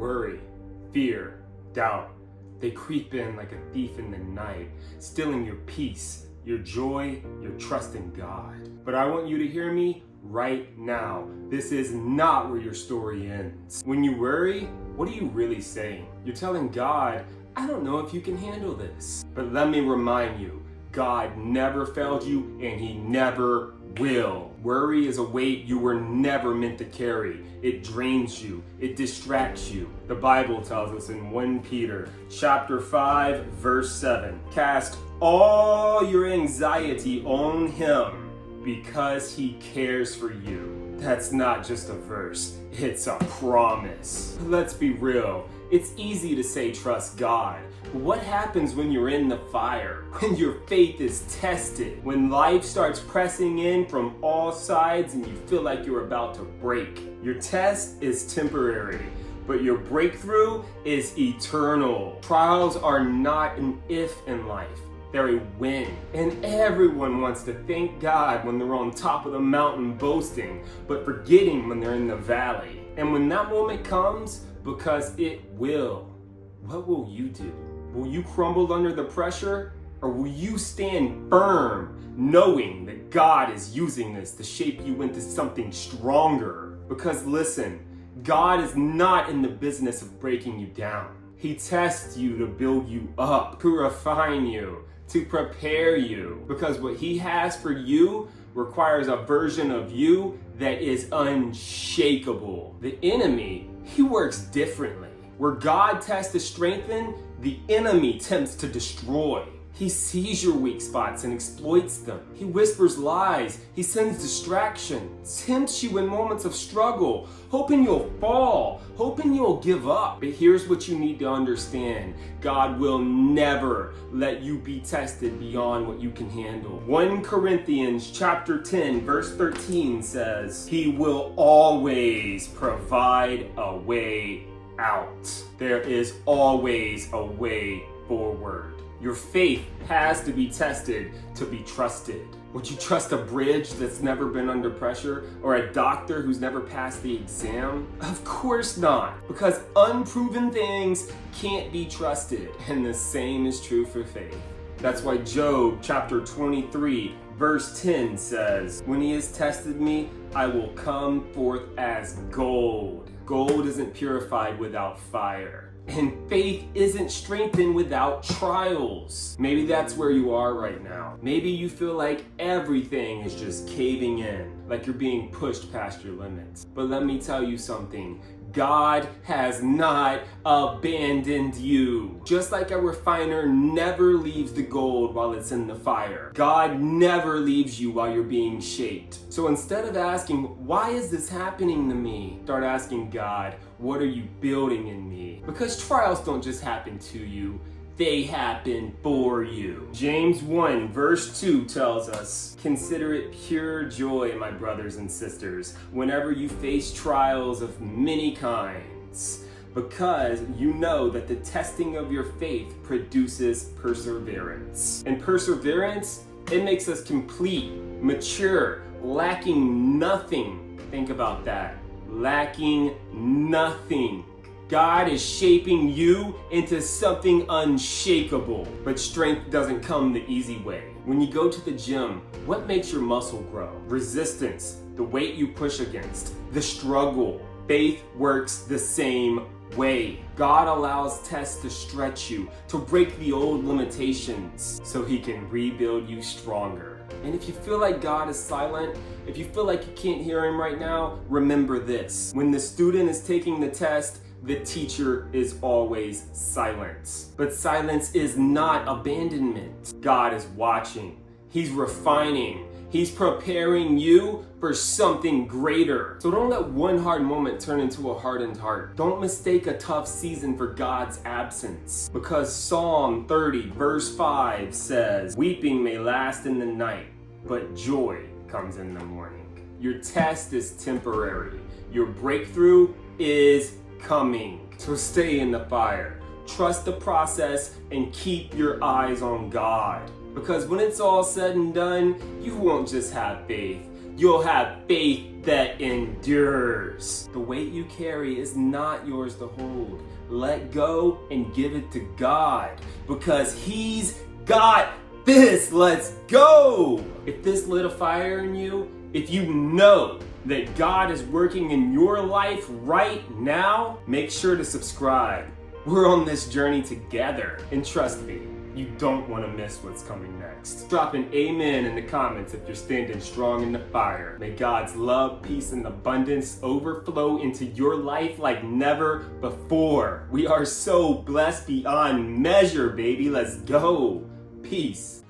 Worry, fear, doubt, they creep in like a thief in the night, stealing your peace, your joy, your trust in God. But I want you to hear me right now. This is not where your story ends. When you worry, what are you really saying? You're telling God, I don't know if you can handle this. But let me remind you, God never failed you and He never will. Worry is a weight you were never meant to carry. It drains you. It distracts you. The Bible tells us in 1 Peter chapter 5, verse 7, cast all your anxiety on Him because He cares for you. That's not just a verse, it's a promise. Let's be real. It's easy to say trust God. But what happens when you're in the fire? When your faith is tested? When life starts pressing in from all sides and you feel like you're about to break? Your test is temporary, but your breakthrough is eternal. Trials are not an if in life. They're a win. And everyone wants to thank God when they're on top of the mountain boasting, but forgetting when they're in the valley. And when that moment comes, because it will, what will you do? Will you crumble under the pressure? Or will you stand firm, knowing that God is using this to shape you into something stronger? Because listen, God is not in the business of breaking you down. He tests you to build you up, to refine you, to prepare you. Because what He has for you requires a version of you that is unshakable. The enemy, he works differently. Where God tests to strengthen, the enemy tempts to destroy. He sees your weak spots and exploits them. He whispers lies. He sends distractions, tempts you in moments of struggle, hoping you'll fall, hoping you'll give up. But here's what you need to understand. God will never let you be tested beyond what you can handle. 1 Corinthians chapter 10, verse 13 says, He will always provide a way out. There is always a way forward. Your faith has to be tested to be trusted. Would you trust a bridge that's never been under pressure or a doctor who's never passed the exam? Of course not, because unproven things can't be trusted. And the same is true for faith. That's why Job chapter 23 verse 10 says, when He has tested me, I will come forth as gold. Gold isn't purified without fire. And faith isn't strengthened without trials. Maybe that's where you are right now. Maybe you feel like everything is just caving in, like you're being pushed past your limits. But let me tell you something. God has not abandoned you. Just like a refiner never leaves the gold while it's in the fire, God never leaves you while you're being shaped. So instead of asking, why is this happening to me? Start asking God, what are you building in me? Because trials don't just happen to you. They happen for you. James 1 verse 2 tells us, consider it pure joy, my brothers and sisters, whenever you face trials of many kinds, because you know that the testing of your faith produces perseverance. And perseverance, it makes us complete, mature, lacking nothing. Think about that. Lacking nothing. God is shaping you into something unshakable. But strength doesn't come the easy way. When you go to the gym, what makes your muscle grow? Resistance, the weight you push against, the struggle. Faith works the same way. God allows tests to stretch you, to break the old limitations, so He can rebuild you stronger. And if you feel like God is silent, if you feel like you can't hear Him right now, remember this. When the student is taking the test, the teacher is always silent. But silence is not abandonment. God is watching. He's refining. He's preparing you for something greater. So don't let one hard moment turn into a hardened heart. Don't mistake a tough season for God's absence. Because Psalm 30 verse 5 says, weeping may last in the night, but joy comes in the morning. Your test is temporary. Your breakthrough is coming. So stay in the fire. Trust the process and keep your eyes on God. Because when it's all said and done, you won't just have faith. You'll have faith that endures. The weight you carry is not yours to hold. Let go and give it to God, because He's got this. Let's go. If this lit a fire in you, if you know that God is working in your life right now, make sure to subscribe. We're on this journey together, and trust me, you don't want to miss what's coming next. Drop an amen in the comments if you're standing strong in the fire. May God's love, peace, and abundance overflow into your life like never before. We are so blessed beyond measure, baby. Let's go. Peace.